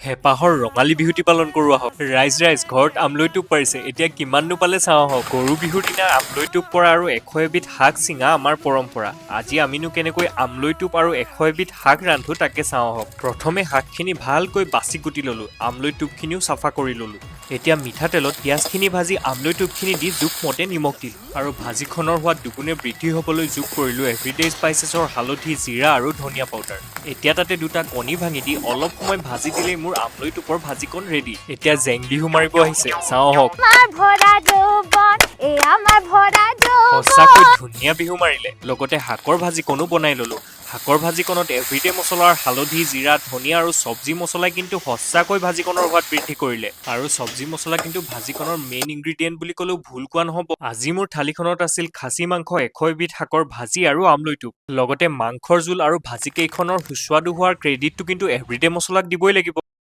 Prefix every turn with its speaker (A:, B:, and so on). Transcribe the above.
A: হেঁপাহৰ ৰঙালী বিহুটি পালন কৰোঁ আহক। ৰাইজ ঘৰত আমলৈ টোপ পাৰিছে, এতিয়া কিমাননো পালে চাওঁ আহক। গৰু বিহুৰ দিনা আমলৈ টোপ পৰা আৰু 100 এবিধ শাক চিঙা আমাৰ পৰম্পৰা। আজি আমিনো কেনেকৈ আমলৈ টোপ আৰু 100 এবিধ শাক ৰান্ধো তাকে চাওঁ আহক। প্ৰথমে শাকখিনি ভালকৈ বাছি কুটি ল'লো, আমলৈ টোপখিনিও চাফা কৰি ল'লো। এতিয়া মিঠাতেলত পিঁয়াজখিনি ভাজি আমলৈ টোপখিনি দি জোখমতে নিমখ দিলোঁ আৰু ভাজিখনৰ সোৱাদ দুগুণে বৃদ্ধি হ'বলৈ যোগ কৰিলোঁ এভৰিডে স্পাইচেছৰ হালধি, জিৰা আৰু ধনিয়া পাউডাৰ। এতিয়া তাতে দুটা কণী ভাঙি দি অলপ সময় ভাজি দিলেই মোৰ আমলৈ টোপৰ ভাজিকণ ৰেডি। এতিয়া জেং বিহু মাৰিব আহিছে, চাওঁ আহক। সঁচাকৈ ধুনীয়া বিহু মাৰিলে। লগতে শাকৰ ভাজিকণো বনাই ল'লো। শাকৰ ভাজিকণত এভৰিডে মছলাৰ হালধি, জিৰা, ধনিয়া আৰু চব্জি মছলাই কিন্তু সঁচাকৈ ভাজিকণৰ সোৱাদ বৃদ্ধি কৰিলে। আৰু চব্জি মছলা কিন্তু ভাজিকণৰ মেইন ইনগ্ৰিডিয়েণ্ট বুলি ক'লেও ভুল কোৱা নহ'ব। আজি মোৰ থালিখনত আছিল খাচী মাংস, 100 এবিধ শাকৰ ভাজি আৰু আমলৈ টোপ। লগতে মাংসৰ জোল আৰু ভাজিকেইখনৰ সুস্বাদু হোৱাৰ ক্ৰেডিটটো কিন্তু এভৰিডে মছলাক দিবই লাগিব।